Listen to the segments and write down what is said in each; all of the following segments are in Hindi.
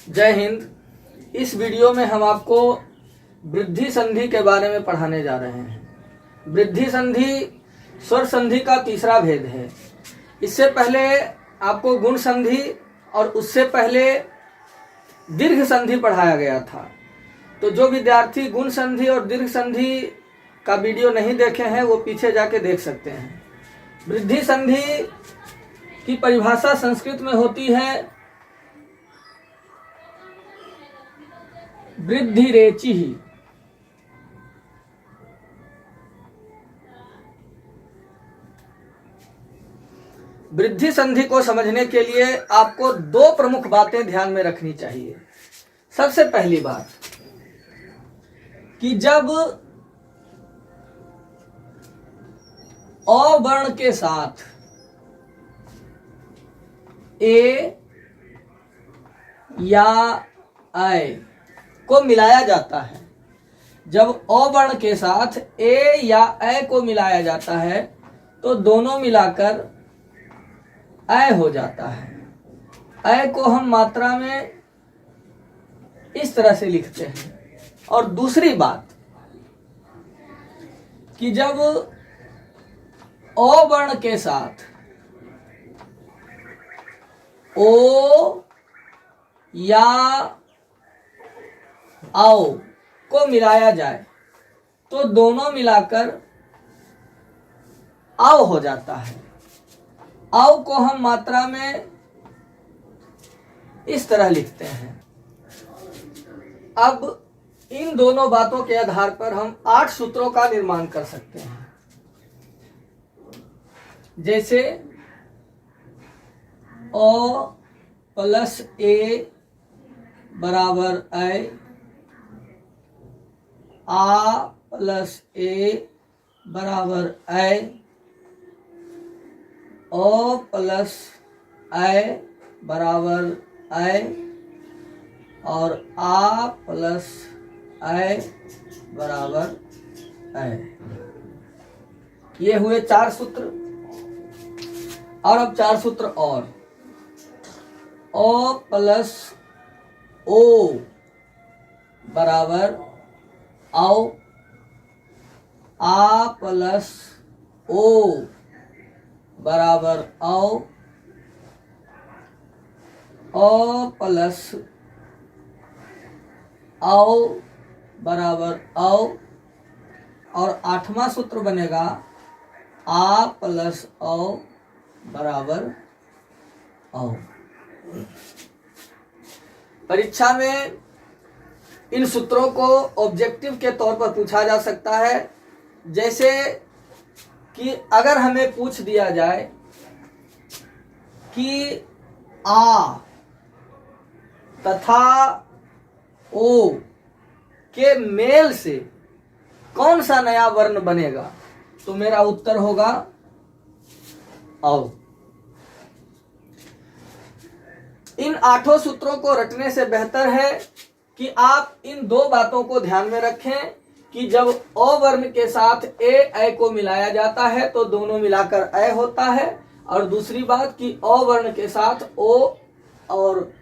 जय हिंद। इस वीडियो में हम आपको वृद्धि संधि के बारे में पढ़ाने जा रहे हैं। वृद्धि संधि स्वर संधि का तीसरा भेद है। इससे पहले आपको गुण संधि और उससे पहले दीर्घ संधि पढ़ाया गया था। तो जो विद्यार्थी गुण संधि और दीर्घ संधि का वीडियो नहीं देखे हैं वो पीछे जाके देख सकते हैं। वृद्धि संधि की परिभाषा संस्कृत में होती है वृद्धि रेचि ही। वृद्धि संधि को समझने के लिए आपको दो प्रमुख बातें ध्यान में रखनी चाहिए। सबसे पहली बात कि जब अ वर्ण के साथ ए या ऐ को मिलाया जाता है, जब अ वर्ण के साथ ए या ऐ को मिलाया जाता है तो दोनों मिलाकर ऐ हो जाता है। ऐ को हम मात्रा में इस तरह से लिखते हैं। और दूसरी बात कि जब अ वर्ण के साथ ओ या आओ को मिलाया जाए तो दोनों मिलाकर आओ हो जाता है। आओ को हम मात्रा में इस तरह लिखते हैं। अब इन दोनों बातों के आधार पर हम 8 सूत्रों का निर्माण कर सकते हैं। जैसे अ प्लस ए बराबर ऐ, आ प्लस ए बराबर ऐ, ओ प्लस ऐ बराबर ऐ और आ प्लस ऐ बराबर ऐ। ये हुए 4 सूत्र। और अब 4 सूत्र और। ओ प्लस ओ बराबर आओ, आ प्लस ओ बराबर आओ, ओ प्लस आओ बराबर आओ और 8वां सूत्र बनेगा आ प्लस औ बराबर औ। परीक्षा में इन सूत्रों को ऑब्जेक्टिव के तौर पर पूछा जा सकता है। जैसे कि अगर हमें पूछ दिया जाए कि आ तथा ओ के मेल से कौन सा नया वर्ण बनेगा, तो मेरा उत्तर होगा औ। इन 8 सूत्रों को रटने से बेहतर है कि आप इन 2 बातों को ध्यान में रखें कि जब अ वर्ण के साथ ए ऐ को मिलाया जाता है तो दोनों मिलाकर ऐ होता है, और दूसरी बात कि अ वर्ण के साथ ओ और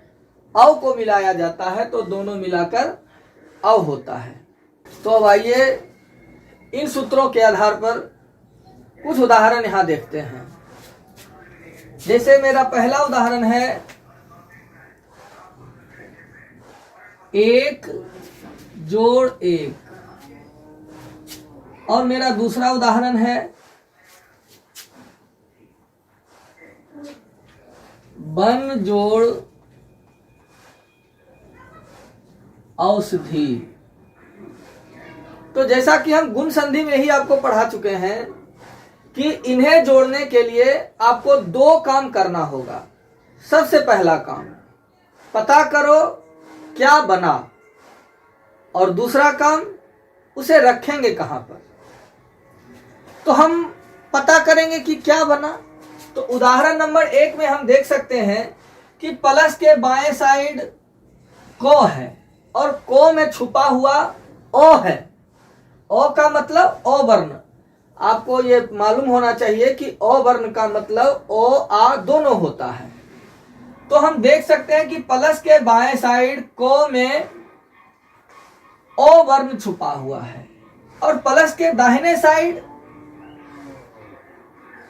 औ को मिलाया जाता है तो दोनों मिलाकर औ होता है। तो अब आइए इन सूत्रों के आधार पर कुछ उदाहरण यहां देखते हैं। जैसे मेरा पहला उदाहरण है 1 जोड़ 1 और मेरा दूसरा उदाहरण है वन जोड़ औषधि। तो जैसा कि हम गुण संधि में ही आपको पढ़ा चुके हैं कि इन्हें जोड़ने के लिए आपको 2 काम करना होगा। सबसे पहला काम पता करो क्या बना, और दूसरा काम उसे रखेंगे कहां पर। तो हम पता करेंगे कि क्या बना। तो उदाहरण नंबर 1 में हम देख सकते हैं कि प्लस के बाएं साइड को है और को में छुपा हुआ ओ है। ओ का मतलब ओ वर्ण, आपको ये मालूम होना चाहिए कि अ वर्ण का मतलब ओ आ दोनों होता है। तो हम देख सकते हैं कि प्लस के बाएं साइड को में ओ वर्ण छुपा हुआ है और प्लस के दाहिने साइड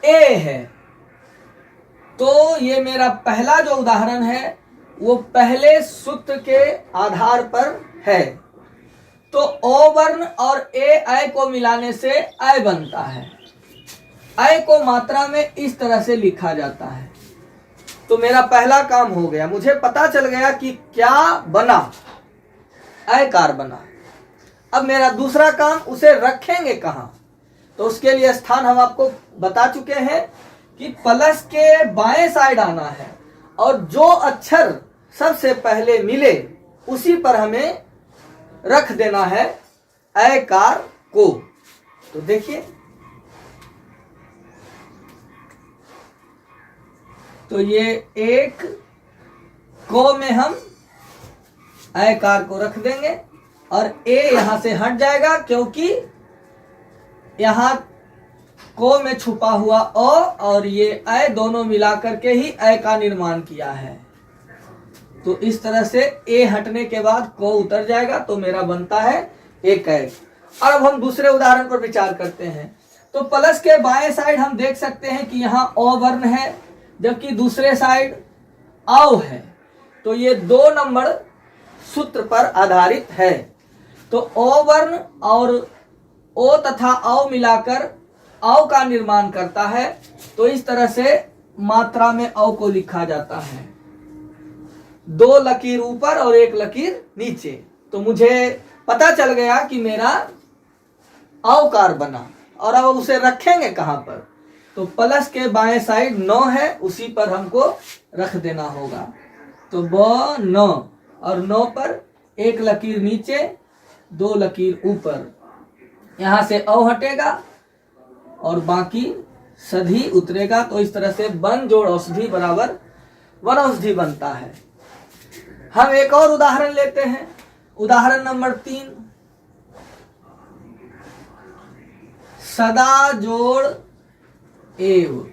ए है। तो ये मेरा पहला जो उदाहरण है वो पहले सूत्र के आधार पर है। तो ओ वर्ण और ए को मिलाने से ऐ बनता है। ऐ को मात्रा में इस तरह से लिखा जाता है। तो मेरा पहला काम हो गया, मुझे पता चल गया कि क्या बना, ऐकार बना। अब मेरा दूसरा काम, उसे रखेंगे कहां? तो उसके लिए स्थान हम आपको बता चुके हैं कि प्लस के बाएं साइड आना है और जो अक्षर सबसे पहले मिले उसी पर हमें रख देना है ऐकार को। तो देखिए, तो ये एक को में हम ऐकार को रख देंगे और ए यहां से हट जाएगा क्योंकि यहां को में छुपा हुआ अ और ये ऐ दोनों मिलाकर के ही ऐ का निर्माण किया है। तो इस तरह से ए हटने के बाद को उतर जाएगा, तो मेरा बनता है एक ऐ। और अब हम दूसरे उदाहरण पर विचार करते हैं। तो प्लस के बाएं साइड हम देख सकते हैं कि यहाँ अ वर्ण है जबकि दूसरे साइड औ है। तो ये 2 नंबर सूत्र पर आधारित है। तो अ वर्ण और ओ तथा औ मिलाकर औ का निर्माण करता है। तो इस तरह से मात्रा में औ को लिखा जाता है, 2 लकीर ऊपर और 1 लकीर नीचे। तो मुझे पता चल गया कि मेरा औकार बना। और अब उसे रखेंगे कहां पर? तो प्लस के बाएं साइड 9 है, उसी पर हमको रख देना होगा। तो ब 9 और 9 पर 1 लकीर नीचे 2 लकीर ऊपर, यहां से औ हटेगा और बाकी सधी उतरेगा। तो इस तरह से वन जोड़ औषधि बराबर वन औषधि बनता है। हम एक और उदाहरण लेते हैं, उदाहरण नंबर 3, सदा जोड़ एव।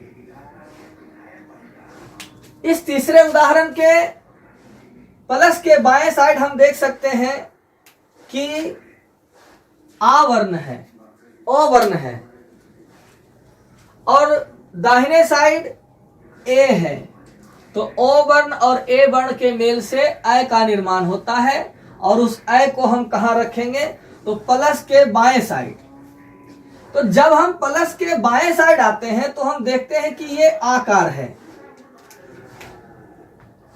इस तीसरे उदाहरण के प्लस के बाएं साइड हम देख सकते हैं कि आ वर्ण है, ओ वर्ण है और दाहिने साइड ए है। तो ओ वर्ण और ए वर्ण के मेल से ऐ का निर्माण होता है और उस ऐ को हम कहां रखेंगे? तो प्लस के बाएं साइड। तो जब हम प्लस के बाएं साइड आते हैं तो हम देखते हैं कि ये आकार है।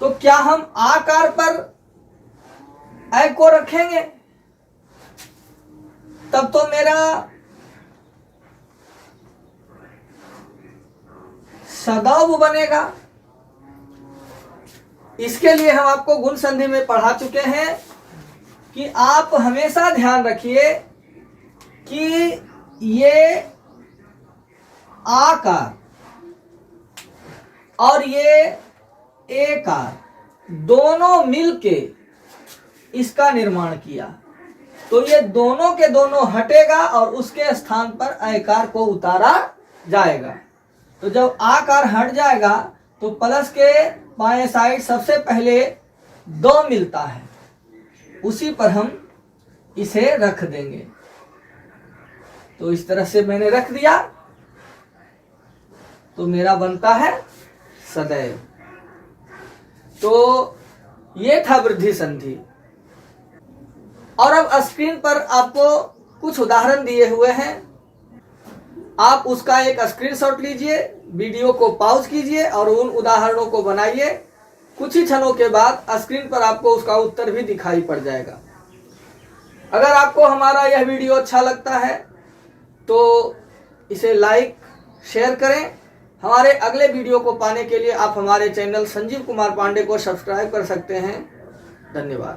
तो क्या हम आकार पर ऐ को रखेंगे? तब तो मेरा सदैव बनेगा। इसके लिए हम आपको गुण संधि में पढ़ा चुके हैं कि आप हमेशा ध्यान रखिए कि ये आकार और ये एकार दोनों मिलके इसका निर्माण किया। तो ये दोनों के दोनों हटेगा और उसके स्थान पर ऐकार को उतारा जाएगा। तो जब आकार हट जाएगा तो प्लस के बाएं साइड सबसे पहले 2 मिलता है, उसी पर हम इसे रख देंगे। तो इस तरह से मैंने रख दिया, तो मेरा बनता है सदैव। तो ये था वृद्धि संधि। और अब स्क्रीन पर आपको कुछ उदाहरण दिए हुए हैं, आप उसका एक स्क्रीनशॉट लीजिए, वीडियो को पॉज कीजिए और उन उदाहरणों को बनाइए। कुछ ही क्षणों के बाद स्क्रीन पर आपको उसका उत्तर भी दिखाई पड़ जाएगा। अगर आपको हमारा यह वीडियो अच्छा लगता है तो इसे लाइक शेयर करें। हमारे अगले वीडियो को पाने के लिए आप हमारे चैनल संजीव कुमार पांडे को सब्सक्राइब कर सकते हैं। धन्यवाद।